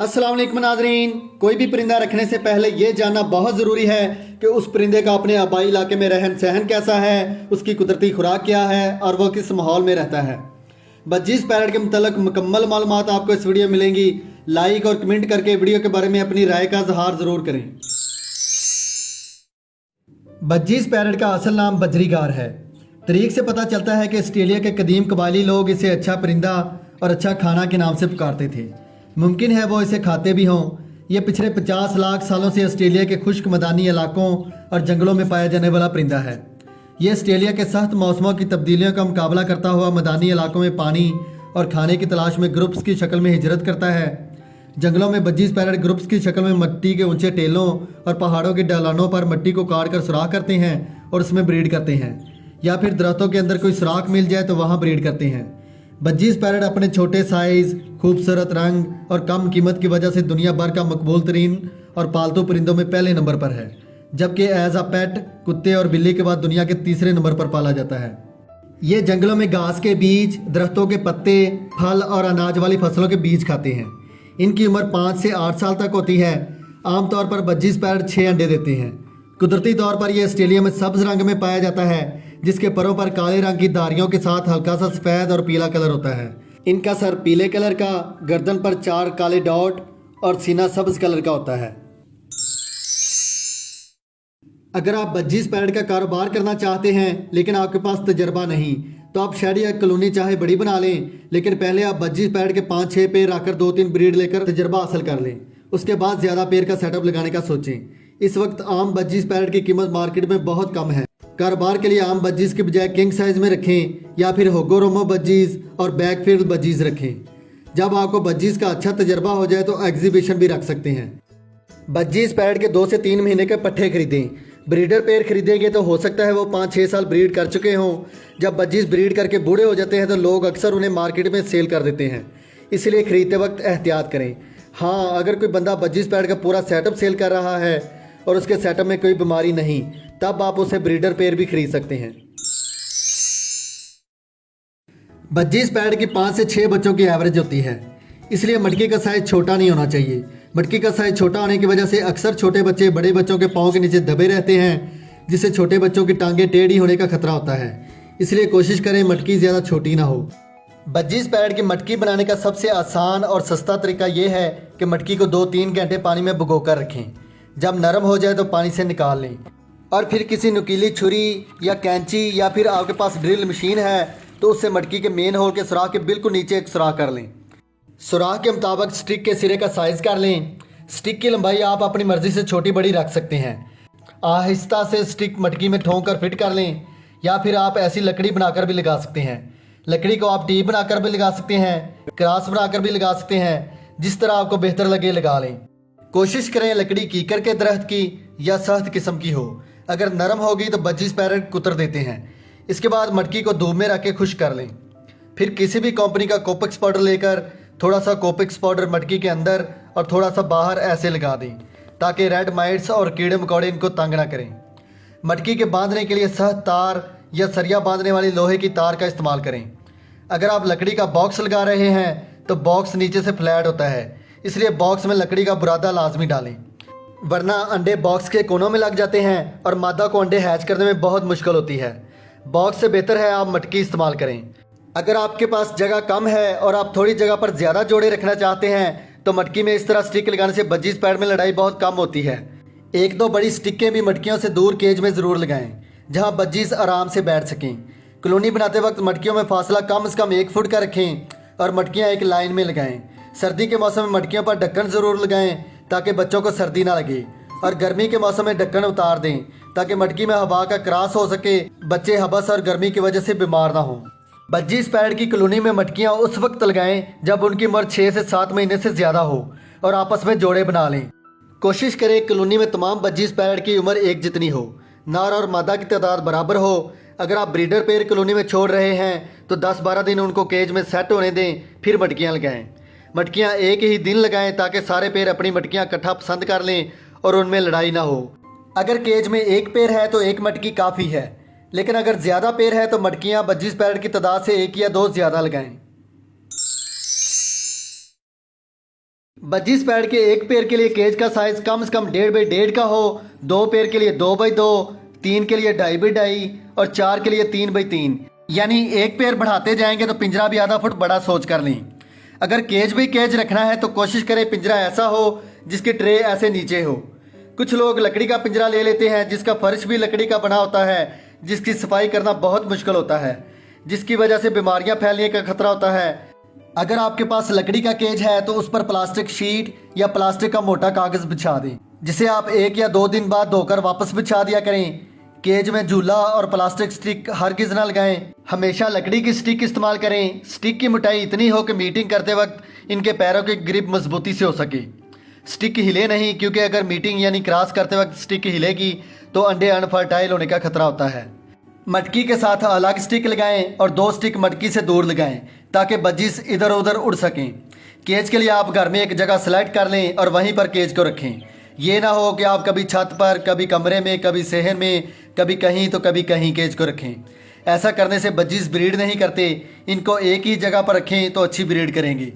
अस्सलाम वालेकुम नाज़रीन। कोई भी परिंदा रखने से पहले ये जानना बहुत ज़रूरी है कि उस परिंदे का अपने आबाई इलाके में रहन सहन कैसा है, उसकी कुदरती खुराक क्या है और वह किस माहौल में रहता है। बजीज़ पैरट के मतलब मुकम्मल मालूमात आपको इस वीडियो में मिलेंगी। लाइक और कमेंट करके वीडियो के बारे में अपनी राय का इजहार ज़रूर करें। बजीज़ पैरट का असल नाम बजरीगार है। तरीक से पता चलता है कि ऑस्ट्रेलिया के कदीम कबायली लोग इसे अच्छा परिंदा और अच्छा खाना के नाम से पुकारते थे। मुमकिन है वो इसे खाते भी हों। ये पिछले 50 लाख सालों से ऑस्ट्रेलिया के खुश्क मैदानी इलाकों और जंगलों में पाया जाने वाला परिंदा है। ये ऑस्ट्रेलिया के सख्त मौसमों की तब्दीलियों का मुकाबला करता हुआ मैदानी इलाकों में पानी और खाने की तलाश में ग्रुप्स की शक्ल में हिजरत करता है। जंगलों में बजीज़ पैरट ग्रुप्स की शक्ल में मिट्टी के ऊंचे टेलों और पहाड़ों के ढलानों पर मिट्टी को काट कर सुराख करते हैं और उसमें ब्रीड करते हैं, या फिर दरख्तों के अंदर कोई सुराख मिल जाए तो वहाँ ब्रीड करते हैं। बजीज़ पैरट अपने छोटे साइज़, खूबसूरत रंग और कम कीमत की वजह से दुनिया भर का मकबूल तरीन और पालतू परिंदों में पहले नंबर पर है, जबकि एज अ पेट कुत्ते और बिल्ली के बाद दुनिया के तीसरे नंबर पर पाला जाता है। ये जंगलों में घास के बीज, दरख्तों के पत्ते, फल और अनाज वाली फसलों के बीज खाते हैं। इनकी उम्र 5 से 8 साल तक होती है। आमतौर पर बजीज़ पैरट 6 अंडे देते हैं। कुदरती तौर पर यह ऑस्ट्रेलिया में सब्ज रंग में पाया जाता है, जिसके परों पर काले रंग की धारियों के साथ हल्का सा सफ़ेद और पीला कलर होता है। इनका सर पीले कलर का, गर्दन पर 4 काले डॉट और सीना सब्ज कलर का होता है। अगर आप बजीज़ पैरट का कारोबार करना चाहते हैं लेकिन आपके पास तजर्बा नहीं, तो आप शेड या कॉलोनी चाहे बड़ी बना लें, लेकिन पहले आप बजीज़ पैरट के 5-6 पेड़ रखकर 2-3 ब्रीड लेकर तजर्बा हासिल कर लें। उसके बाद ज़्यादा पेड़ का सेटअप लगाने का सोचें। इस वक्त आम बजीज़ पैरट की कीमत मार्केट में बहुत कम है। कारोबार के लिए आम बजीज़ की बजाय किंग साइज़ में रखें या फिर होगोरोमो बजीज़ और बैकफील्ड बजीज़ रखें। जब आपको बजीज़ का अच्छा तजर्बा हो जाए तो एग्जीबिशन भी रख सकते हैं। बजीज़ पैरट के 2 से 3 महीने के पट्ठे खरीदें। ब्रीडर पेड़ खरीदेंगे तो हो सकता है वो 5-6 साल ब्रीड कर चुके हों। जब बजीज़ ब्रीड करके बूढ़े हो जाते हैं तो लोग अक्सर उन्हें मार्केट में सेल कर देते हैं, इसलिए ख़रीदते वक्त एहतियात करें। हाँ, अगर कोई बंदा बजीज़ पैरट का पूरा सेटअप सेल कर रहा है और उसके सेटअप में कोई बीमारी नहीं, तब आप उसे ब्रीडर पेयर भी खरीद सकते हैं। बजीज़ पैरट की 5 से 6 बच्चों की एवरेज होती है, इसलिए मटकी का साइज़ छोटा नहीं होना चाहिए। मटकी का साइज़ छोटा होने की वजह से अक्सर छोटे बच्चे बड़े बच्चों के पाँव के नीचे दबे रहते हैं, जिससे छोटे बच्चों की टांगें टेढ़ी होने का खतरा होता है। इसलिए कोशिश करें मटकी ज़्यादा छोटी ना हो। बजीज़ पैरट की मटकी बनाने का सबसे आसान और सस्ता तरीका यह है कि मटकी को 2-3 घंटे पानी में भिगो कर रखें। जब नरम हो जाए तो पानी से निकाल लें और फिर किसी नुकीली छुरी या कैंची या फिर आपके पास ड्रिल मशीन है तो उससे मटकी के मेन होल के सुराख के बिल्कुल नीचे एक सुराख कर लें। सुराख के मुताबिक स्टिक के सिरे का साइज़ कर लें। स्टिक की लंबाई आप अपनी मर्ज़ी से छोटी बड़ी रख सकते हैं। आहिस्ता से स्टिक मटकी में ठोंक कर फिट कर लें, या फिर आप ऐसी लकड़ी बनाकर भी लगा सकते हैं। लकड़ी को आप टी बनाकर भी लगा सकते हैं, क्रॉस बनाकर भी लगा सकते हैं। जिस तरह आपको बेहतर लगे लगा लें। कोशिश करें लकड़ी कीकर के दरख्त की या सख्त किस्म की हो। अगर नरम होगी तो बजीज़ पैरट कुतर देते हैं। इसके बाद मटकी को धूप में रख के खुश्क कर लें। फिर किसी भी कंपनी का कोपिक्स पाउडर लेकर थोड़ा सा कोपिक्स पाउडर मटकी के अंदर और थोड़ा सा बाहर ऐसे लगा दें, ताकि रेड माइट्स और कीड़े मकोड़े इनको तंग ना करें। मटकी के बांधने के लिए सख्त तार या सरिया बांधने वाली लोहे की तार का इस्तेमाल करें। अगर आप लकड़ी का बॉक्स लगा रहे हैं तो बॉक्स नीचे से फ्लैट होता है, इसलिए बॉक्स में लकड़ी का बुरादा लाजमी डालें, वरना अंडे बॉक्स के कोनों में लग जाते हैं और मादा को अंडे हैच करने में बहुत मुश्किल होती है। बॉक्स से बेहतर है आप मटकी इस्तेमाल करें। अगर आपके पास जगह कम है और आप थोड़ी जगह पर ज़्यादा जोड़े रखना चाहते हैं तो मटकी में इस तरह स्टिक लगाने से बजीज़ पैरट में लड़ाई बहुत कम होती है। 1-2 बड़ी स्टिकें भी मटकियों से दूर केज में ज़रूर लगाएं, जहां बजीज़ आराम से बैठ सकें। कॉलोनी बनाते वक्त मटकियों में फासला कम से कम 1 फुट का रखें और मटकियाँ एक लाइन में लगाएं। सर्दी के मौसम में मटकियों पर ढक्कन ज़रूर लगाएं ताकि बच्चों को सर्दी ना लगे, और गर्मी के मौसम में ढक्कन उतार दें ताकि मटकी में हवा का क्रॉस हो सके, बच्चे हबस और गर्मी की वजह से बीमार ना हों। बजीज़ पैरट की कॉलोनी में मटकियाँ उस वक्त लगाएं जब उनकी उम्र 6 से 7 महीने से ज़्यादा हो और आपस में जोड़े बना लें। कोशिश करें कॉलोनी में तमाम बजीज़ पैरट की उम्र एक जितनी हो, नर और मादा की तादाद बराबर हो। अगर आप ब्रीडर पेयर कॉलोनी में छोड़ रहे हैं तो 10-12 दिन उनको केज में सेट होने दें, फिर मटकियाँ लगाएं। मटकियाँ एक ही दिन लगाएं ताकि सारे पेयर अपनी मटकियाँ इकट्ठा पसंद कर लें और उनमें लड़ाई ना हो। अगर केज में एक पेयर है तो एक मटकी काफ़ी है, लेकिन अगर ज़्यादा पेयर है तो मटकियाँ बजीज़ पैरट की तादाद से 1 या 2 ज़्यादा लगाएं। बजीज पैड के एक पेयर के लिए केज का साइज कम से कम 1.5 बाई 1.5 का हो, 2 पेयर के लिए 2 बाई 2, 3 के लिए 2.5 बाई 2 और 4 के लिए 3 बाई 3। यानी एक पेयर बढ़ाते जाएंगे तो पिंजरा भी आधा फुट बड़ा सोच कर लें। अगर केज भी केज रखना है तो कोशिश करें पिंजरा ऐसा हो जिसकी ट्रे ऐसे नीचे हो। कुछ लोग लकड़ी का पिंजरा ले लेते हैं जिसका फर्श भी लकड़ी का बना होता है, जिसकी सफाई करना बहुत मुश्किल होता है, जिसकी वजह से बीमारियां फैलने का खतरा होता है। अगर आपके पास लकड़ी का केज है तो उस पर प्लास्टिक शीट या प्लास्टिक का मोटा कागज बिछा दें, जिसे आप 1 या 2 दिन बाद धोकर वापस बिछा दिया करें। केज में झूला और प्लास्टिक स्टिक हरगिज ना लगाएं। हमेशा लकड़ी की स्टिक इस्तेमाल करें। स्टिक की मोटाई इतनी हो कि मीटिंग करते वक्त इनके पैरों की ग्रिप मजबूती से हो सके। स्टिक हिले नहीं, क्योंकि अगर मीटिंग यानी क्रॉस करते वक्त स्टिक हिलेगी तो अंडे अनफर्टाइल होने का खतरा होता है। मटकी के साथ अलग स्टिक लगाएं और 2 स्टिक मटकी से दूर लगाएं ताकि बजीज इधर उधर उड़ सकें। केज के लिए आप घर में एक जगह सेलेक्ट कर लें और वहीं पर केज को रखें। ये ना हो कि आप कभी छत पर, कभी कमरे में, कभी सहन में, कभी कहीं तो कभी कहीं केज को रखें। ऐसा करने से बजीज ब्रीड नहीं करते। इनको एक ही जगह पर रखें तो अच्छी ब्रीड करेंगे।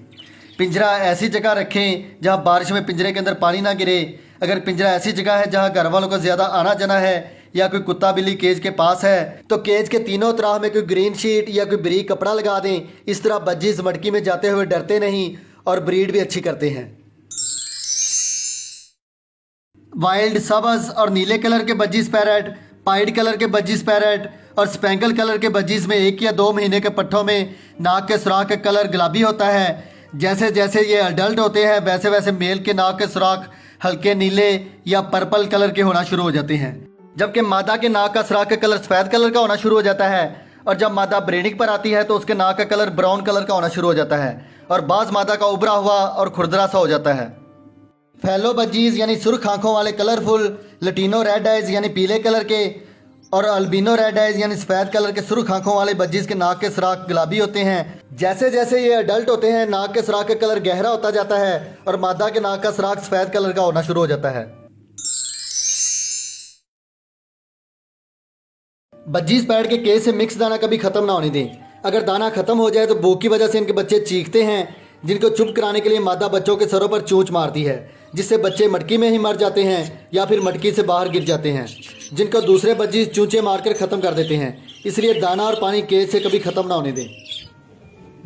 पिंजरा ऐसी जगह रखें जहां बारिश में पिंजरे के अंदर पानी ना गिरे। अगर पिंजरा ऐसी जगह है जहां घर वालों को ज़्यादा आना जाना है या कोई कुत्ता बिल्ली केज के पास है तो केज के तीनों तरह में कोई ग्रीन शीट या कोई बारीक कपड़ा लगा दें। इस तरह बजीज मटकी में जाते हुए डरते नहीं और ब्रीड भी अच्छी करते हैं। वाइल्ड, सब्ज और नीले कलर के बजीज पैरट, पाइड कलर के बजीज पैरट और स्पेंकल कलर के बजीज में 1 या 2 महीने के पट्ठों में नाक के सुराख का कलर गुलाबी होता है। जैसे जैसे ये अडल्ट होते हैं वैसे वैसे मेल के नाक के सुराख हल्के नीले या पर्पल कलर के होना शुरू हो जाते हैं, जबकि मादा के नाक का सुराख का कलर सफ़ेद कलर का होना शुरू हो जाता है। और जब मादा ब्रीडिंग पर आती है तो उसके नाक का कलर ब्राउन कलर का होना शुरू हो जाता है और बाज मादा का उभरा हुआ और खुरदरा सा हो जाता है। फैलो बजीज यानी सुर्ख आंखों वाले कलरफुल, लटीनो रेड आइज यानी पीले कलर के और अल्बिनो रेड आइज यानी सफ़ेद कलर के सुर्ख आंखों वाले बजीज के नाक के सुराख गुलाबी होते हैं। जैसे जैसे ये अडल्ट होते हैं नाक के सुराख का कलर गहरा होता जाता है और मादा के नाक का सुराख सफ़ेद कलर का होना शुरू हो जाता है। बजीज पैड के केज से मिक्स दाना कभी ख़त्म ना होने दें। अगर दाना ख़त्म हो जाए तो भूख की वजह से इनके बच्चे चीखते हैं, जिनको चुप कराने के लिए मादा बच्चों के सरों पर चोंच मारती है, जिससे बच्चे मटकी में ही मर जाते हैं या फिर मटकी से बाहर गिर जाते हैं, जिनको दूसरे बजीज चूंचे मारकर ख़त्म कर देते हैं। इसलिए दाना और पानी केज से कभी ख़त्म ना होने दें।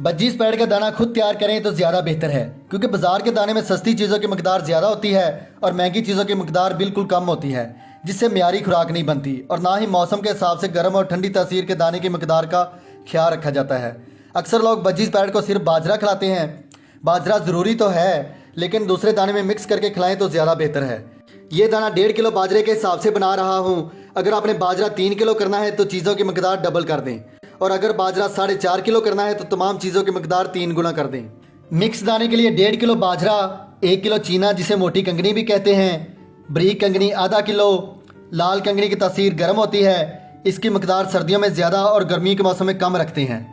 बजीज पैड का दाना खुद तैयार करें तो ज़्यादा बेहतर है, क्योंकि बाजार के दाने में सस्ती चीज़ों की मकदार ज़्यादा होती है और महंगी चीज़ों की मकदार बिल्कुल कम होती है, जिससे म्यारी खुराक नहीं बनती और ना ही मौसम के हिसाब से गर्म और ठंडी तासीर के दाने की मकदार का ख्याल रखा जाता है। अक्सर लोग बजीज पैड को सिर्फ बाजरा खिलाते हैं। बाजरा ज़रूरी तो है, लेकिन दूसरे दाने में मिक्स करके खिलाएं तो ज़्यादा बेहतर है। ये दाना 1.5 किलो बाजरे के हिसाब से बना रहा हूँ। अगर आपने बाजरा 3 किलो करना है तो चीज़ों की मकदार डबल कर दें, और अगर बाजरा 4.5 किलो करना है तो तमाम चीज़ों की मकदार 3 गुना कर दें। मिक्स दाने के लिए 1.5 किलो बाजरा, 1 किलो चीना जिसे मोटी कंगनी भी कहते हैं, बरीक कंगनी आधा किलो। लाल कंगनी की तासीर गर्म होती है, इसकी मकदार सर्दियों में ज़्यादा और गर्मी के मौसम में कम रखते हैं।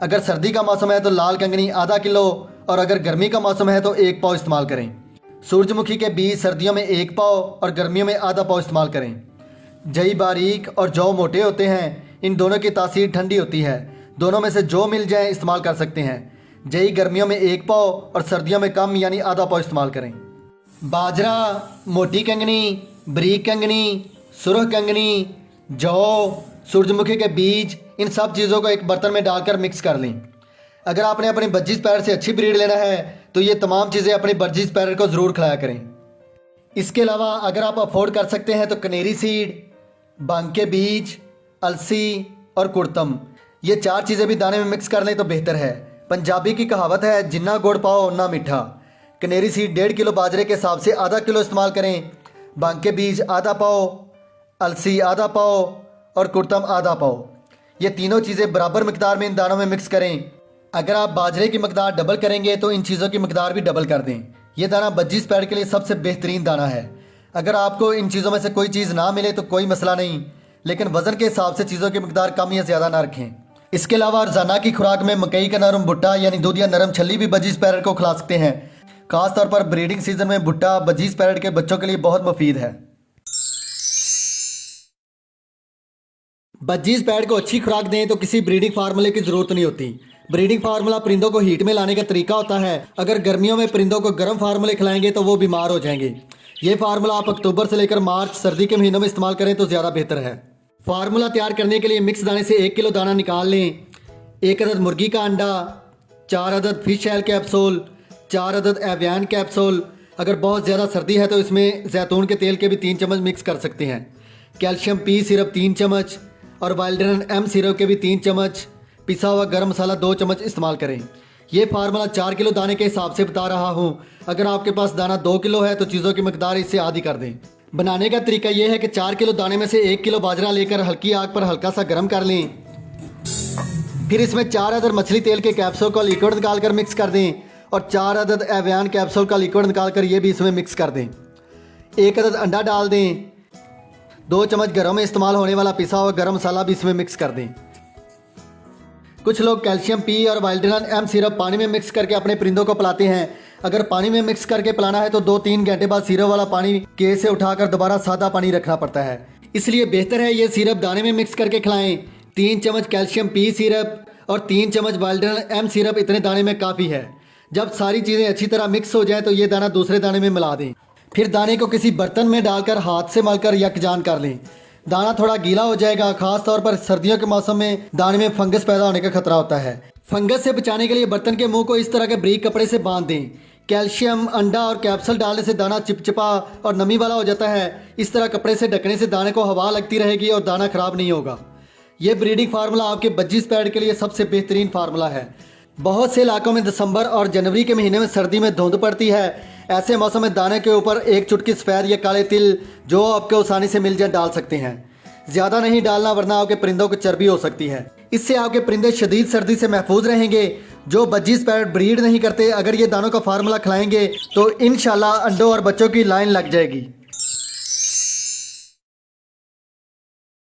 अगर सर्दी का मौसम है तो लाल कंगनी आधा किलो और अगर गर्मी का मौसम है तो 1 पाव इस्तेमाल करें। सूरजमुखी के बीज सर्दियों में 1 पाव और गर्मियों में आधा पाव इस्तेमाल करें। जई बारीक और जौ मोटे होते हैं, इन दोनों की तासीर ठंडी होती है। दोनों में से जो मिल जाए इस्तेमाल कर सकते हैं। जई गर्मियों में 1 पाव और सर्दियों में कम यानी आधा पाव इस्तेमाल करें। बाजरा, मोटी कंगनी, बरीक कंगनी, सुरख कंगनी, जौ, सूरजमुखी के बीज, इन सब चीज़ों को एक बर्तन में डालकर मिक्स कर लें। अगर आपने अपने बजीज पैरट से अच्छी ब्रीड लेना है तो ये तमाम चीज़ें अपने बजीज पैरट को ज़रूर खिलाया करें। इसके अलावा अगर आप अफोर्ड कर सकते हैं तो कनेरी सीड, भांग के बीज, अलसी और कुड़तम, ये 4 चीज़ें भी दाने में मिक्स कर लें तो बेहतर है। पंजाबी की कहावत है, जिन्ना गुड़ पाओ उन्ना मीठा। कनेरी सीड 1.5 किलो बाजरे के हिसाब से आधा किलो इस्तेमाल करें। भांग के बीज आधा पाव, अलसी आधा पाव और कुड़तम आधा पाव। ये तीनों चीज़ें बराबर मिकदार में इन दानों में मिक्स करें। अगर आप बाजरे की मकदार डबल करेंगे तो इन चीज़ों की मकदार भी डबल कर दें। यह दाना बजीज पैड के लिए सबसे बेहतरीन दाना है। अगर आपको इन चीज़ों में से कोई चीज़ ना मिले तो कोई मसला नहीं, लेकिन वज़न के हिसाब से चीज़ों की मकदार कम या ज़्यादा ना रखें। इसके अलावा रोज़ाना की खुराक में मकई का नरम भुट्टा यानी दूध या नरम छल्ली भी बजीज पैरट को खिला सकते हैं। खासतौर पर ब्रीडिंग सीजन में भुट्टा बजीज पैरट के बच्चों के लिए बहुत मुफीद है। बजीज पैड को अच्छी खुराक दें तो किसी ब्रीडिंग फार्मूले की ज़रूरत नहीं होती। ब्रीडिंग फार्मूला परिंदों को हीट में लाने का तरीका होता है। अगर गर्मियों में परिंदों को गर्म फार्मूले खिलाएंगे तो वो बीमार हो जाएंगे। ये फार्मूला आप अक्टूबर से लेकर मार्च सर्दी के महीनों में इस्तेमाल करें तो ज़्यादा बेहतर है। फार्मूला तैयार करने के लिए मिक्स दाने से 1 किलो दाना निकाल लें, 1 अदद मुर्गी का अंडा, 4 अदद फिश ऑयल कैप्सूल, 4 अदद एवियन कैप्सूल। अगर बहुत ज़्यादा सर्दी है तो इसमें जैतून के तेल के भी 3 चम्मच मिक्स कर सकते हैं। कैल्शियम पी सिरप 3 चम्मच और वाइल्डरन एम सिरप के भी 3 चम्मच। पिसा हुआ गरम मसाला 2 चम्मच इस्तेमाल करें। ये फार्मूला 4 किलो दाने के हिसाब से बता रहा हूँ। अगर आपके पास दाना 2 किलो है तो चीज़ों की मकदार इससे आधी कर दें। बनाने का तरीका यह है कि 4 किलो दाने में से 1 किलो बाजरा लेकर हल्की आग पर हल्का सा गर्म कर लें। फिर इसमें 4 अदद मछली तेल के कैप्सूल का लिक्विड निकाल कर मिक्स कर दें और 4 अदद एवियन कैप्सूल का लिक्विड निकाल कर ये भी इसमें मिक्स कर दें। 1 अदद अंडा डाल दें। 2 चम्मच घरों में इस्तेमाल होने वाला पिसा हुआ गरम मसाला भी इसमें मिक्स कर दें। कुछ लोग कैल्शियम पी और वाइल्डरन एम सिरप पानी में मिक्स करके अपने परिंदों को पिलाते हैं। अगर पानी में मिक्स करके पिलाना है तो 2-3 घंटे बाद सिरप वाला पानी केस से उठाकर दोबारा सादा पानी रखना पड़ता है। इसलिए बेहतर है ये सिरप दाने में मिक्स करके खिलाएं। 3 चम्मच कैल्शियम पी सिरप और 3 चम्मच वाइल्डरन एम सिरप इतने दाने में काफ़ी है। जब सारी चीज़ें अच्छी तरह मिक्स हो जाए तो ये दाना दूसरे दाने में मिला दें। फिर दाने को किसी बर्तन में डालकर हाथ से मलकर यकजान कर लें। दाना थोड़ा गीला हो जाएगा। खास तौर पर सर्दियों के मौसम में दाने में फंगस पैदा होने का खतरा होता है। फंगस से बचाने के लिए बर्तन के मुंह को इस तरह के बारीक कपड़े से बांध दें। कैल्शियम अंडा और कैप्सूल डालने से दाना चिपचिपा और नमी वाला हो जाता है। इस तरह कपड़े से ढकने से दाने को हवा लगती रहेगी और दाना खराब नहीं होगा। ये ब्रीडिंग फार्मूला आपके बज्जीज पैड के लिए सबसे बेहतरीन फार्मूला है। बहुत से इलाकों में दिसंबर और जनवरी के महीने में सर्दी में धुंध पड़ती है। ऐसे मौसम में दाने के ऊपर 1 चुटकी सफ़ेद या काले तिल जो आपको आसानी से मिल जाए डाल सकते हैं। ज़्यादा नहीं डालना वरना आपके परिंदों को चर्बी हो सकती है। इससे आपके परिंदे शदीद सर्दी से महफूज रहेंगे। जो बज्जीज पैड ब्रीड नहीं करते अगर ये दानों का फार्मूला खिलाएंगे तो इंशाल्लाह अंडों और बच्चों की लाइन लग जाएगी।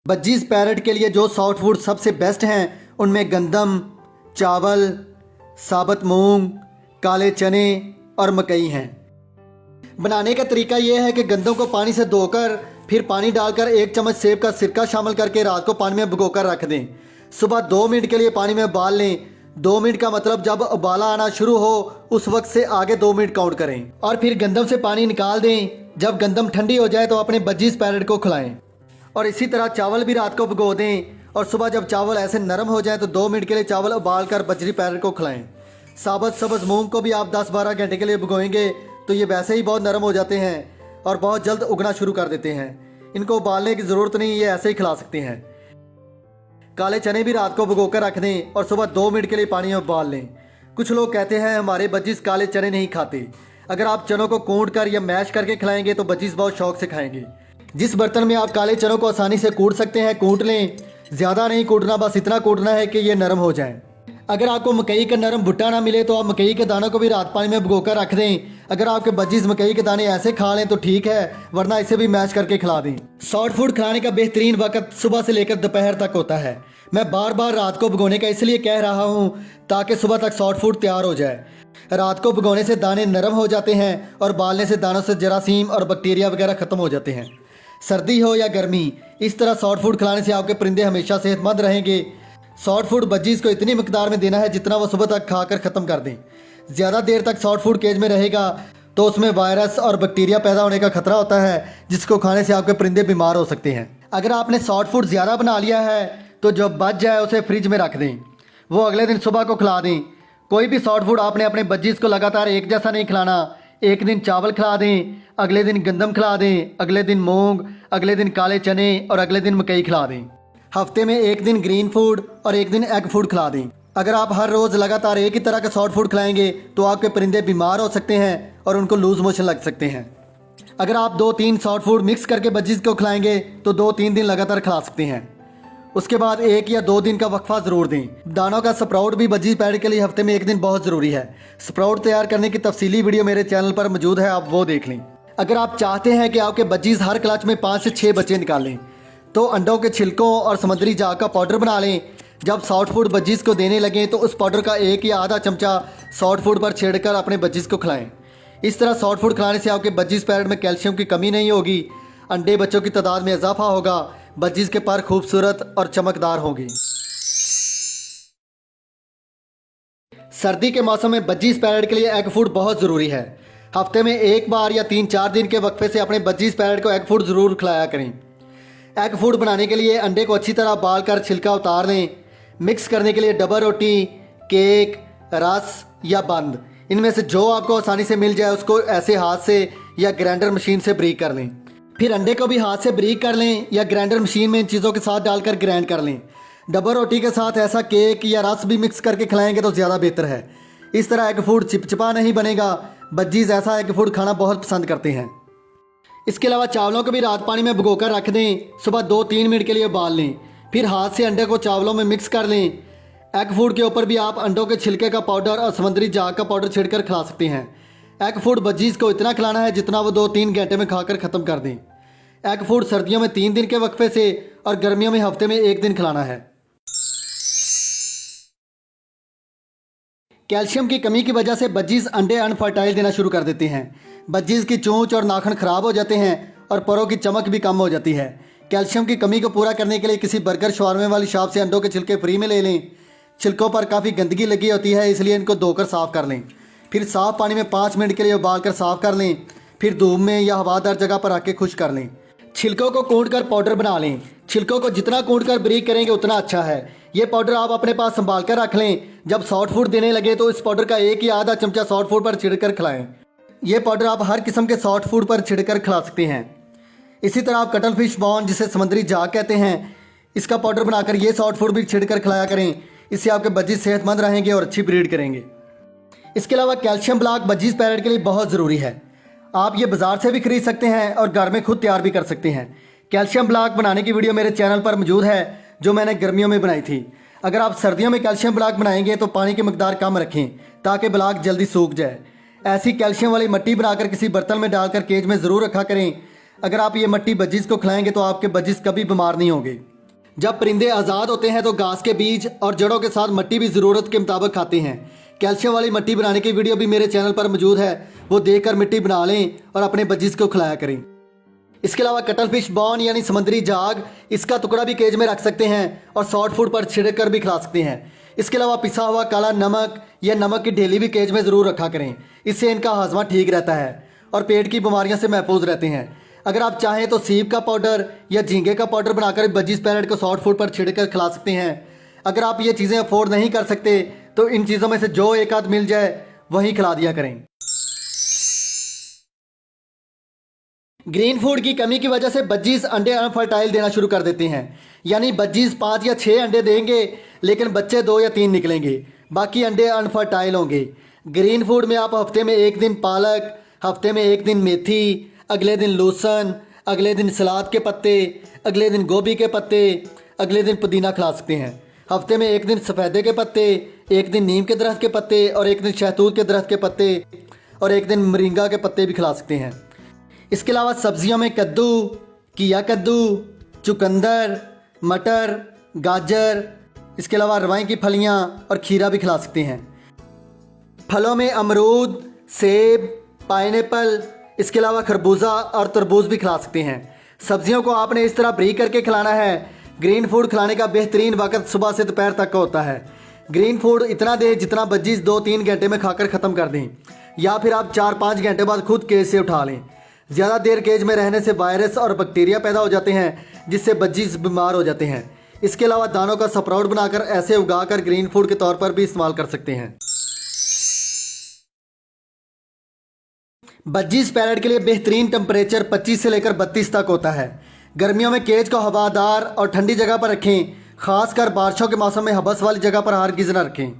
बज्जीज पैरट के लिए जो सॉफ्ट फूड सबसे बेस्ट हैं उनमें गंदम, चावल, साबुत मूंग, काले चने और मकई हैं। बनाने का तरीका यह है कि गंदम को पानी से धोकर फिर पानी डालकर 1 चम्मच सेब का सिरका शामिल करके रात को पानी में भिगोकर रख दें। सुबह 2 मिनट के लिए पानी में उबाल लें। 2 मिनट का मतलब जब उबाला आना शुरू हो उस वक्त से आगे 2 मिनट काउंट करें और फिर गंदम से पानी निकाल दें। जब गंदम ठंडी हो जाए तो अपने बज्जीज पैरट को खिलाएं। और इसी तरह चावल भी रात को भिगो दें और सुबह जब चावल ऐसे नरम हो जाए तो 2 मिनट के लिए चावल उबाल कर बजरी पैरट को खिलाएं। साबुत सब्ज मूंग को भी आप 10-12 घंटे के लिए भिगोएंगे तो ये वैसे ही बहुत नरम हो जाते हैं और बहुत जल्द उगना शुरू कर देते हैं। इनको उबालने की ज़रूरत नहीं, ये ऐसे ही खिला सकते हैं। काले चने भी रात को भिगोकर रख दें और सुबह 2 मिनट के लिए पानी में उबाल लें। कुछ लोग कहते हैं हमारे बज्जीज काले चने नहीं खाते। अगर आप चनों को कूट कर या मैश करके खिलाएंगे तो बज्जीज बहुत शौक से खाएंगे। जिस बर्तन में आप काले चनों को आसानी से कूट सकते हैं कूट लें। ज़्यादा नहीं कूटना, बस इतना कूटना है कि ये नरम हो जाए। अगर आपको मकई का नरम भुट्टा ना मिले तो आप मकई के दानों को भी रात पानी में भिगोकर रख दें। अगर आपके बज्जीज मकई के दाने ऐसे खा लें तो ठीक है, वरना इसे भी मैश करके खिला दें। सॉफ्ट फूड खाने का बेहतरीन वक्त सुबह से लेकर दोपहर तक होता है। मैं बार बार रात को भिगोने का इसलिए कह रहा हूँ ताकि सुबह तक सॉफ्ट फूड तैयार हो जाए। रात को भिगोने से दाने नरम हो जाते हैं और बालने से दानों से जरासीम और बैक्टीरिया वगैरह ख़त्म हो जाते हैं। सर्दी हो या गर्मी, इस तरह सॉफ्ट फूड खिलाने से आपके परिंदे हमेशा सेहतमंद रहेंगे। सॉफ्ट फूड बज्जीज को इतनी मकदार में देना है जितना वो सुबह तक खाकर ख़त्म कर दें। ज़्यादा देर तक सॉफ्ट फूड केज में रहेगा तो उसमें वायरस और बैक्टीरिया पैदा होने का खतरा होता है जिसको खाने से आपके परिंदे बीमार हो सकते हैं। अगर आपने सॉफ्ट फूड ज़्यादा बना लिया है तो जो बच जाए उसे फ्रिज में रख दें, वो अगले दिन सुबह को खिला दें। कोई भी सॉफ्ट फूड आपने अपने बज्जीज को लगातार एक जैसा नहीं खिलाना। एक दिन चावल खिला दें, अगले दिन गंदम खिला दें, अगले दिन मूंग, अगले दिन काले चने और अगले दिन मकई खिला दें। हफ्ते में एक दिन ग्रीन फूड और एक दिन एग फूड खिला दें। अगर आप हर रोज़ लगातार एक ही तरह का सॉफ्ट फूड खिलाएंगे तो आपके परिंदे बीमार हो सकते हैं और उनको लूज मोशन लग सकते हैं। अगर आप 2-3 सॉफ्ट फूड मिक्स करके बज्जीज को खिलाएंगे तो 2-3 दिन लगातार खिला सकते हैं। उसके बाद 1 या 2 दिन का वक्फा ज़रूर दें। दानों का स्प्राउट भी बज्जीज पैड के लिए हफ्ते में 1 दिन बहुत ज़रूरी है। स्प्राउट तैयार करने की तफसीली वीडियो मेरे चैनल पर मौजूद है, आप वो देख लें। अगर आप चाहते हैं कि आपके बज्जीज हर क्लच में 5 से 6 बच्चे निकालें तो अंडों के छिलकों और समुद्री जाग का पाउडर बना लें। जब सॉफ्ट फूड बज्जीज को देने लगें तो उस पाउडर का 1 या आधा चमचा सॉफ्ट फूड पर छेड़कर अपने बज्जीज को खिलाएं। इस तरह सॉफ्ट फूड खिलाने से आपके बज्जीज पैड में कैल्शियम की कमी नहीं होगी, अंडे बच्चों की तादाद में इजाफा होगा, बज्जीज के पर खूबसूरत और चमकदार होंगे। सर्दी के मौसम में बज्जीज पैरेट के लिए एग फूड बहुत ज़रूरी है। हफ्ते में एक बार या 3-4 दिन के वक्फे से अपने बज्जीज पैरेट को एग फूड ज़रूर खिलाया करें। एग फूड बनाने के लिए अंडे को अच्छी तरह उबाल कर छिलका उतार लें। मिक्स करने के लिए डबल रोटी, केक, रस या बंद, इनमें से जो आपको आसानी से मिल जाए उसको ऐसे हाथ से या ग्राइंडर मशीन से ब्रीक कर लें। फिर अंडे को भी हाथ से ब्रीक कर लें या ग्राइंडर मशीन में इन चीज़ों के साथ डालकर ग्राइंड कर लें। डबल रोटी के साथ ऐसा केक या रस भी मिक्स करके खिलाएंगे तो ज़्यादा बेहतर है। इस तरह एग फूड चिपचिपा नहीं बनेगा। बज्जीज ऐसा एग फूड खाना बहुत पसंद करते हैं। इसके अलावा चावलों को भी रात पानी में भिगोकर रख दें। सुबह 2-3 मिनट के लिए उबाल लें। फिर हाथ से अंडे को चावलों में मिक्स कर लें। एग फूड के ऊपर भी आप अंडों के छिलके का पाउडर और समुद्री झाग का पाउडर छिड़कर खिला सकते हैं। एग फूड बज्जीज को इतना खिलाना है जितना वो 2-3 घंटे में खाकर ख़त्म कर दें। एग फूड सर्दियों में 3 दिन के वक्फे से और गर्मियों में हफ्ते में 1 दिन खिलाना है। कैल्शियम की कमी की वजह से बज्जीज अंडे अनफर्टाइल देना शुरू कर देते हैं। बज्जीज की चोंच और नाखून खराब हो जाते हैं और परों की चमक भी कम हो जाती है। कैल्शियम की कमी को पूरा करने के लिए किसी बर्गर शवारमे वाली शॉप से अंडों के छिलके फ्री में ले लें। छिलकों पर काफ़ी गंदगी लगी होती है, इसलिए इनको धोकर साफ़ कर लें। फिर साफ़ पानी में 5 मिनट के लिए उबाल कर साफ़ कर लें। फिर धूप में या हवादार जगह पर रख के खुश कर लें। छिलकों को कूट कर पाउडर बना लें। छिलकों को जितना कूट कर ब्रीक करेंगे उतना अच्छा है। ये पाउडर आप अपने पास संभाल कर रख लें। जब सॉफ्ट फूड देने लगे तो इस पाउडर का 1 या आधा चमचा सॉफ्ट फूड पर छिड़कर खिलाएं। ये पाउडर आप हर किस्म के सॉफ्ट फूड पर छिड़कर खिला सकते हैं। इसी तरह आप कटल फिश बॉन, जिसे समुद्री झाग कहते हैं, इसका पाउडर बनाकर ये सॉफ्ट फूड भी छिड़कर खिलाया करें। इससे आपके बज्जीज सेहतमंद रहेंगे और अच्छी ब्रीड करेंगे। इसके अलावा कैल्शियम ब्लॉक बज्जीज पैरेट के लिए बहुत ज़रूरी है। आप ये बाज़ार से भी खरीद सकते हैं और घर में खुद तैयार भी कर सकते हैं। कैल्शियम ब्लॉक बनाने की वीडियो मेरे चैनल पर मौजूद है, जो मैंने गर्मियों में बनाई थी। अगर आप सर्दियों में कैल्शियम ब्लॉक बनाएंगे तो पानी की मकदार कम रखें ताकि ब्लॉक जल्दी सूख जाए। ऐसी कैल्शियम वाली मिट्टी बनाकर किसी बर्तन में डालकर केज में ज़रूर रखा करें। अगर आप ये मिट्टी बज्जीज को खिलाएंगे तो आपके बज्जीज कभी बीमार नहीं होंगे। जब परिंदे आज़ाद होते हैं तो घास के बीज और जड़ों के साथ मिट्टी भी ज़रूरत के मुताबिक खाते हैं। कैल्शियम वाली मिट्टी बनाने की वीडियो भी मेरे चैनल पर मौजूद है, वो देखकर मिट्टी बना लें और अपने बज्जीज को खिलाया करें। इसके अलावा कटल फिश बॉन यानी समुद्री झाग, इसका टुकड़ा भी केज में रख सकते हैं और सॉफ्ट फूड पर छिड़क कर भी खिला सकते हैं। इसके अलावा पिसा हुआ काला नमक या नमक की ढेली भी केज में ज़रूर रखा करें। इससे इनका हाजमा ठीक रहता है और पेट की बीमारियों से महफूज रहते हैं। अगर आप चाहें तो सीप का पाउडर या झींगे का पाउडर बनाकर बज्जीज पैरेट को सॉफ्ट फूड पर छिड़कर खिला सकते हैं। अगर आप ये चीज़ें अफोर्ड नहीं कर सकते तो इन चीज़ों में से जो एक आध मिल जाए वही खिला दिया करें। ग्रीन फूड की कमी की वजह से बज्जीज अंडे अनफर्टाइल देना शुरू कर देते हैं। यानी बज्जीज 5 या 6 अंडे देंगे लेकिन बच्चे 2 या 3 निकलेंगे, बाकी अंडे अनफर्टाइल होंगे। ग्रीन फूड में आप हफ्ते में 1 दिन पालक, हफ्ते में 1 दिन मेथी, अगले दिन लहसुन, अगले दिन सलाद के पत्ते, अगले दिन गोभी के पत्ते, अगले दिन पुदीना खिला सकते हैं। हफ्ते में 1 दिन सफ़ेदे के पत्ते, 1 दिन नीम के दरख्त के पत्ते और 1 दिन शहतूत के दरख्त के पत्ते और 1 दिन मोरिंगा के पत्ते भी खिला सकते हैं। इसके अलावा सब्जियों में कद्दू, किया कद्दू, चुकंदर, मटर, गाजर, इसके अलावा रवाई की फलियां और खीरा भी खिला सकते हैं। फलों में अमरूद, सेब, पाइनएप्पल, इसके अलावा खरबूजा और तरबूज भी खिला सकते हैं। सब्जियों को आपने इस तरह ब्रीक करके खिलाना है। ग्रीन फूड खिलाने का बेहतरीन वक्त सुबह से दोपहर तक का होता है। ग्रीन फूड इतना दें जितना बज्जीज 2-3 घंटे में खाकर ख़त्म कर दें, या फिर आप 4-5 घंटे बाद खुद केज से उठा लें। ज़्यादा देर केज में रहने से वायरस और बैक्टीरिया पैदा हो जाते हैं, जिससे बज्जीज बीमार हो जाते हैं। इसके अलावा दानों का स्प्राउट बनाकर ऐसे उगाकर ग्रीन फूड के तौर पर भी इस्तेमाल कर सकते हैं। बज्जीज पैरेट के लिए बेहतरीन टेम्परेचर 25 से लेकर 32 तक होता है। गर्मियों में केज को हवादार और ठंडी जगह पर रखें। खासकर बारिशों के मौसम में हबस वाली जगह पर हरगिज़ न रखें।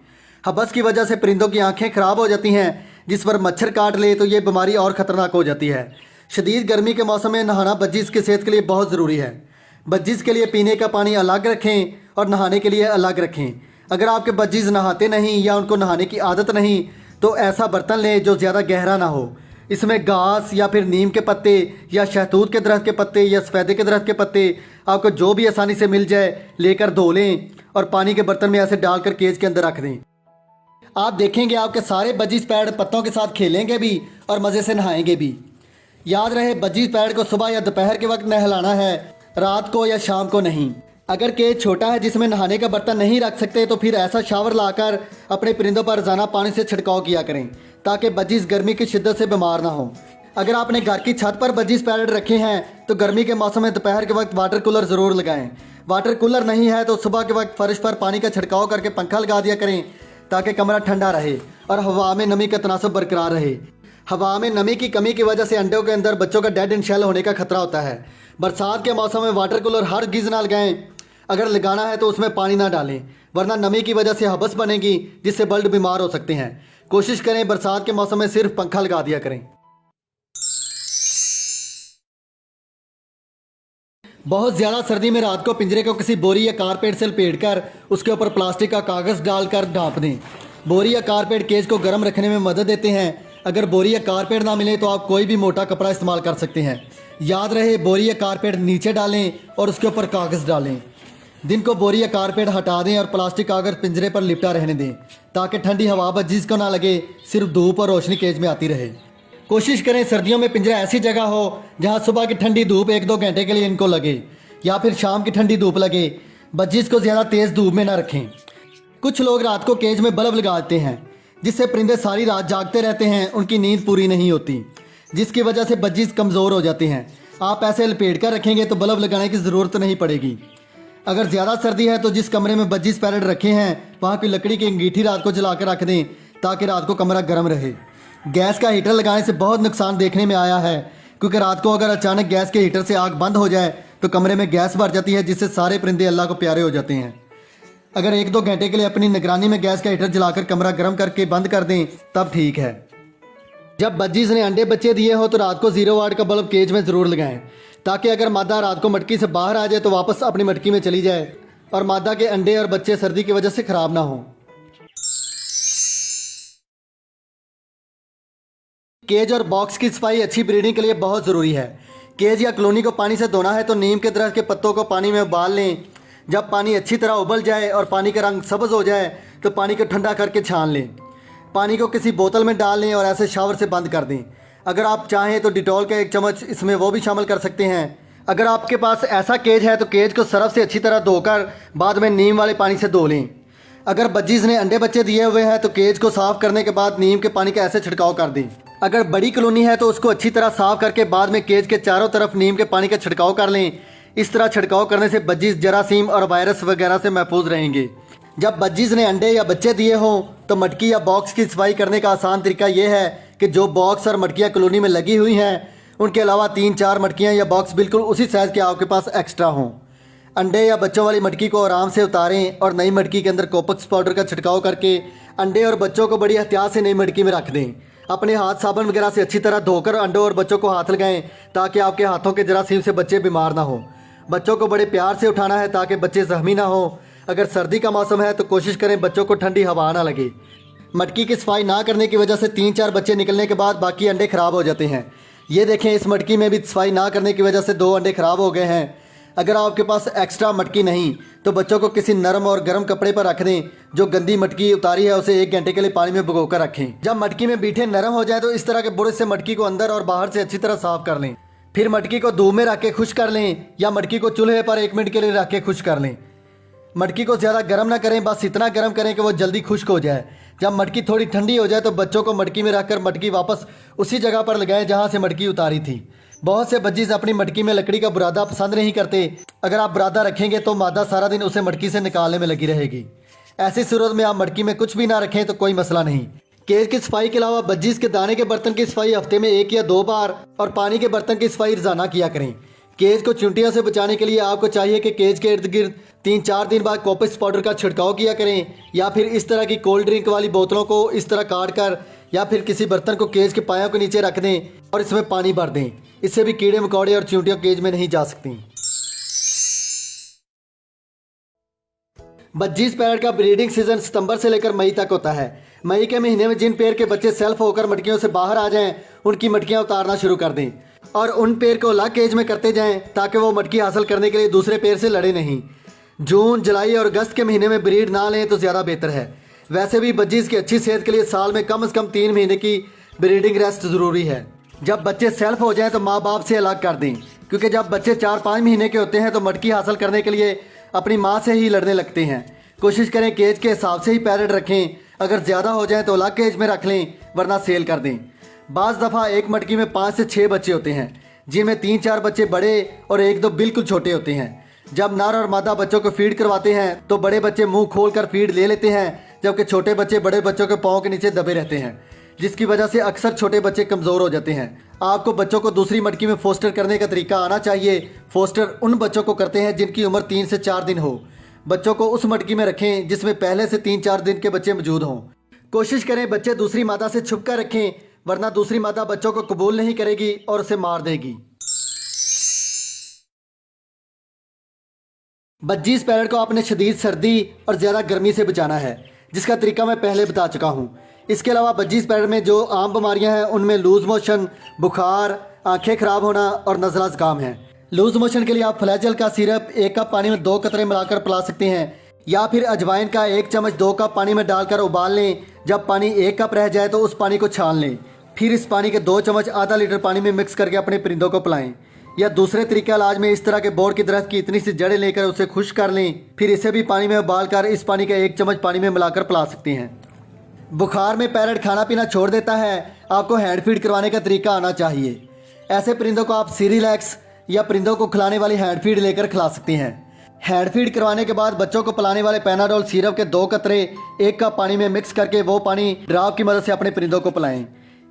हबस की वजह से परिंदों की आंखें ख़राब हो जाती हैं, जिस पर मच्छर काट ले तो ये बीमारी और ख़तरनाक हो जाती है। शदीद गर्मी के मौसम में नहाना बज्जीज की सेहत के लिए बहुत ज़रूरी है। बज्जीज के लिए पीने का पानी अलग रखें और नहाने के लिए अलग रखें। अगर आपके बज्जीज नहाते नहीं या उनको नहाने की आदत नहीं तो ऐसा बर्तन लें जो ज़्यादा गहरा ना हो। इसमें घास या फिर नीम के पत्ते या शहतूत के दरख्त के पत्ते या सफ़ेदे के दरख्त के पत्ते आपको जो भी आसानी से मिल जाए लेकर धो लें और पानी के बर्तन में ऐसे डालकर केज के अंदर रख दें। आप देखेंगे आपके सारे बज्जीज पैरेट पत्तों के साथ खेलेंगे भी और मज़े से नहाएंगे भी। याद रहे, बज्जीज पैरेट को सुबह या दोपहर के वक्त नहलाना है, रात को या शाम को नहीं। अगर केज छोटा है जिसमें नहाने का बर्तन नहीं रख सकते तो फिर ऐसा शावर लाकर अपने परिंदों पर रोजाना पानी से छिड़काव किया करें ताकि बजीज गर्मी की शिद्दत से बीमार ना हो। अगर आपने घर की छत पर बजीज पैरेट रखे हैं तो गर्मी के मौसम में दोपहर के वक्त वाटर कूलर ज़रूर लगाएं। वाटर कूलर नहीं है तो सुबह के वक्त फर्श पर पानी का छिड़काव करके पंखा लगा दिया करें ताकि कमरा ठंडा रहे और हवा में नमी का तनासब बरकरार रहे। हवा में नमी की कमी की वजह से अंडों के अंदर बच्चों का डेड एंड शेल होने का खतरा होता है। बरसात के मौसम में वाटर कूलर हर गिज़ ना लगाएं। अगर लगाना है तो उसमें पानी ना डालें वरना नमी की वजह से हबस बनेगी जिससे बल्ब बीमार हो सकते हैं। कोशिश करें बरसात के मौसम में सिर्फ पंखा लगा दिया करें। बहुत ज़्यादा सर्दी में रात को पिंजरे को किसी बोरी या कारपेट से लपेट कर उसके ऊपर प्लास्टिक का कागज़ डालकर ढाँप दें। बोरी या कारपेट केज को गर्म रखने में मदद देते हैं। अगर बोरी या कारपेट ना मिले तो आप कोई भी मोटा कपड़ा इस्तेमाल कर सकते हैं। याद रहे बोरी या कारपेट नीचे डालें और उसके ऊपर कागज़ डालें। दिन को बोरी या कारपेट हटा दें और प्लास्टिक कागज़ पिंजरे पर लिपटा रहने दें ताकि ठंडी हवा बजीज को ना लगे, सिर्फ धूप और रोशनी केज में आती रहे। कोशिश करें सर्दियों में पिंजरा ऐसी जगह हो जहां सुबह की ठंडी धूप 1-2 घंटे के लिए इनको लगे या फिर शाम की ठंडी धूप लगे। बजीज को ज़्यादा तेज़ धूप में ना रखें। कुछ लोग रात को केज में बल्ब लगाते हैं जिससे परिंदे सारी रात जागते रहते हैं, उनकी नींद पूरी नहीं होती जिसकी वजह से बजीज कमज़ोर हो जाते हैं। आप ऐसे लपेट कर रखेंगे तो बल्ब लगाने की ज़रूरत नहीं पड़ेगी। अगर ज़्यादा सर्दी है तो जिस कमरे में बजीज पैरेट रखे हैं वहाँ की लकड़ी की अंगीठी रात को जला कर रख दें ताकि रात को कमरा गर्म रहे। गैस का हीटर लगाने से बहुत नुकसान देखने में आया है क्योंकि रात को अगर अचानक गैस के हीटर से आग बंद हो जाए तो कमरे में गैस भर जाती है जिससे सारे परिंदे अल्लाह को प्यारे हो जाते हैं। अगर 1-2 घंटे के लिए अपनी निगरानी में गैस का हीटर जलाकर कमरा गर्म करके बंद कर दें तब ठीक है। जब बजीज ने अंडे बच्चे दिए हो तो रात को 0 वाट का बल्ब केज में ज़रूर लगाएं ताकि अगर मादा रात को मटकी से बाहर आ जाए तो वापस अपनी मटकी में चली जाए और मादा के अंडे और बच्चे सर्दी की वजह से ख़राब ना हों। केज और बॉक्स की सफाई अच्छी ब्रीडिंग के लिए बहुत ज़रूरी है। केज या कॉलोनी को पानी से धोना है तो नीम के दरख्त के पत्तों को पानी में उबाल लें। जब पानी अच्छी तरह उबल जाए और पानी का रंग सब्ज़ हो जाए तो पानी को ठंडा करके छान लें। पानी को किसी बोतल में डाल लें और ऐसे शावर से बंद कर दें। अगर आप चाहें तो डिटॉल का 1 चम्मच इसमें वो भी शामिल कर सकते हैं। अगर आपके पास ऐसा केज है तो केज को सरफ से अच्छी तरह धोकर बाद में नीम वाले पानी से धो लें। अगर बजीज ने अंडे बच्चे दिए हुए हैं तो केज को साफ़ करने के बाद नीम के पानी का ऐसे छिड़काव कर दें। अगर बड़ी कॉलोनी है तो उसको अच्छी तरह साफ़ करके बाद में केज के चारों तरफ नीम के पानी का छिड़काव कर लें। इस तरह छिड़काव करने से बजीज जरासीम और वायरस वगैरह से महफूज रहेंगे। जब बजीज ने अंडे या बच्चे दिए हों तो मटकी या बॉक्स की सफाई करने का आसान तरीका यह है कि जो बॉक्स और मटकियाँ कॉलोनी में लगी हुई हैं उनके अलावा 3-4 मटकियाँ या बॉक्स बिल्कुल उसी साइज़ के आपके पास एक्स्ट्रा हों। अंडे या बच्चों वाली मटकी को आराम से उतारें और नई मटकी के अंदर कोपक्स पाउडर का छिड़काव करके अंडे और बच्चों को बड़ी एहतियात से नई मटकी में रख दें। अपने हाथ साबुन वगैरह से अच्छी तरह धोकर अंडों और बच्चों को हाथ लगाएं ताकि आपके हाथों के जरासीम से बच्चे बीमार ना हो। बच्चों को बड़े प्यार से उठाना है ताकि बच्चे जख्मी ना हो। अगर सर्दी का मौसम है तो कोशिश करें बच्चों को ठंडी हवा ना लगे। मटकी की सफाई ना करने की वजह से 3-4 बच्चे निकलने के बाद बाकी अंडे ख़राब हो जाते हैं। ये देखें, इस मटकी में भी सफाई ना करने की वजह से 2 अंडे ख़राब हो गए हैं। अगर आपके पास एक्स्ट्रा मटकी नहीं तो बच्चों को किसी नरम और गर्म कपड़े पर रख दें। जो गंदी मटकी उतारी है उसे 1 घंटे के लिए पानी में भिगो कर रखें। जब मटकी में बीठे नरम हो जाए तो इस तरह के ब्रश से मटकी को अंदर और बाहर से अच्छी तरह साफ़ कर लें। फिर मटकी को धूप में रख के खुश कर लें या मटकी को चूल्हे पर 1 मिनट के लिए रख के खुश कर लें। मटकी को ज़्यादा गर्म ना करें, बस इतना गर्म करें कि वो जल्दी खुश्क हो जाए। जब मटकी थोड़ी ठंडी हो जाए तो बच्चों को मटकी में रखकर मटकी वापस उसी जगह पर लगाएं जहां से मटकी उतारी थी। बहुत से बजीज अपनी मटकी में लकड़ी का बुरादा पसंद नहीं करते। अगर आप बुरादा रखेंगे तो मादा सारा दिन उसे मटकी से निकालने में लगी रहेगी। ऐसी सूरत में आप मटकी में कुछ भी ना रखें तो कोई मसला नहीं। केज की सफाई के अलावा बजीज के दाने के बर्तन की सफाई हफ्ते में 1 या 2 बार और पानी के बर्तन की सफाई रोजाना किया करें। केज को चींटियों से बचाने के लिए आपको चाहिए कि केज के इर्द गिर्द 3-4 दिन बाद कोपक्स पाउडर का छिड़काव किया करें या फिर इस तरह की कोल्ड ड्रिंक वाली बोतलों को इस तरह काट कर या फिर किसी बर्तन को केज के पायों के नीचे रख दें और इसमें पानी भर दें। इससे भी कीड़े मकोड़े और चींटियां केज में नहीं जा सकती। बजीज पैरेट का ब्रीडिंग सीजन सितंबर से लेकर मई तक होता है। मई के महीने में जिन पेड़ के बच्चे सेल्फ होकर मटकियों से बाहर आ जाएं उनकी मटकियां उतारना शुरू कर दें और उन पेड़ को अलग केज में करते जाएं ताकि वो मटकी हासिल करने के लिए दूसरे पेड़ से लड़े नहीं। जून, जुलाई और अगस्त के महीने में ब्रीड ना लें तो ज़्यादा बेहतर है। वैसे भी बजीज की अच्छी सेहत के लिए साल में कम से कम 3 महीने की ब्रीडिंग रेस्ट ज़रूरी है। जब बच्चे सेल्फ हो जाएं तो माँ बाप से अलग कर दें क्योंकि जब बच्चे 4-5 महीने के होते हैं तो मटकी हासिल करने के लिए अपनी माँ से ही लड़ने लगते हैं। कोशिश करें केज के हिसाब से ही पैरेट रखें, अगर ज़्यादा हो जाए तो अलग केज में रख लें वरना सेल कर दें। बाज़ दफ़ा एक मटकी में 5 से 6 बच्चे होते हैं, जिनमें 3-4 बच्चे बड़े और 1-2 बिल्कुल छोटे होते हैं। जब नर और मादा बच्चों को फीड करवाते हैं तो बड़े बच्चे मुंह खोलकर फीड ले लेते हैं, जबकि छोटे बच्चे बड़े बच्चों के पाँव के नीचे दबे रहते हैं, जिसकी वजह से अक्सर छोटे बच्चे कमज़ोर हो जाते हैं। आपको बच्चों को दूसरी मटकी में फोस्टर करने का तरीका आना चाहिए। फोस्टर उन बच्चों को करते हैं जिनकी उम्र 3 से 4 दिन हो। बच्चों को उस मटकी में रखें जिसमें पहले से 3-4 दिन के बच्चे मौजूद हों। कोशिश करें बच्चे दूसरी मादा से छुप कर रखें, वरना दूसरी मादा बच्चों को कबूल नहीं करेगी और उसे मार देगी। बज्जीज पैरेट को आपने शदीद सर्दी और ज़्यादा गर्मी से बचाना है, जिसका तरीका मैं पहले बता चुका हूँ। इसके अलावा बज्जीज पैरेट में जो आम बीमारियाँ हैं उनमें लूज़ मोशन, बुखार, आंखें ख़राब होना और नज़ला ज़ुकाम है। लूज़ मोशन के लिए आप फ्लैजल का सिरप 1 कप पानी में 2 कतरे मिलाकर पिला सकते हैं, या फिर अजवाइन का 1 चम्मच 2 कप पानी में डालकर उबाल लें। जब पानी 1 कप रह जाए तो उस पानी को छान लें, फिर इस पानी के 2 चम्मच आधा लीटर पानी में मिक्स करके अपने परिंदों को पिलाएं। या दूसरे तरीके इलाज में इस तरह के बोर्ड की दरख्त की इतनी सी जड़ें लेकर उसे खुश्क कर लें, फिर इसे भी पानी में उबाल कर इस पानी का 1 चम्मच पानी में मिलाकर पिला सकते हैं। बुखार में पैरेट खाना पीना छोड़ देता है, आपको हैंड फीड करवाने का तरीका आना चाहिए। ऐसे परिंदों को आप सीरिलैक्स या परिंदों को खिलाने वाली हैंड फीड लेकर खिला सकते हैं। हैंड फीड करवाने के बाद बच्चों को पिलाने वाले पैनाडोल सिरप के 2 कतरे 1 कप पानी में मिक्स करके वो पानी ड्रॉप की मदद से अपने परिंदों को पिलाएं।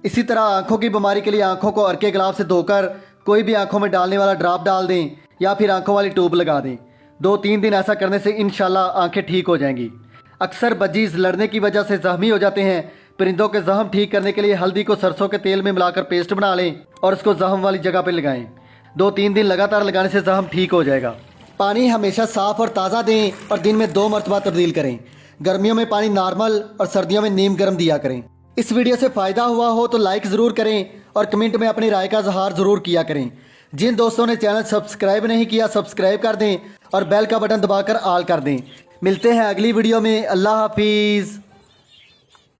इसी तरह आंखों की बीमारी के लिए आंखों को अर्के गुलाब से धोकर कोई भी आंखों में डालने वाला ड्रॉप डाल दें या फिर आंखों वाली ट्यूब लगा दें। 2-3 दिन ऐसा करने से इंशाल्लाह आंखें ठीक हो जाएंगी। अक्सर बज्जीज लड़ने की वजह से जख्मी हो जाते हैं। परिंदों के जख्म ठीक करने के लिए हल्दी को सरसों के तेल में मिलाकर पेस्ट बना लें और उसको जख्म वाली जगह पर लगाएं। 2-3 दिन लगातार लगाने से जख्म ठीक हो जाएगा। पानी हमेशा साफ़ और ताज़ा दें और दिन में 2 मरतबा तब्दील करें। गर्मियों में पानी नॉर्मल और सर्दियों में नीम गर्म दिया करें। इस वीडियो से फ़ायदा हुआ हो तो लाइक ज़रूर करें और कमेंट में अपनी राय का इज़हार ज़रूर किया करें। जिन दोस्तों ने चैनल सब्सक्राइब नहीं किया सब्सक्राइब कर दें और बेल का बटन दबाकर ऑल कर दें। मिलते हैं अगली वीडियो में। अल्लाह हाफिज़।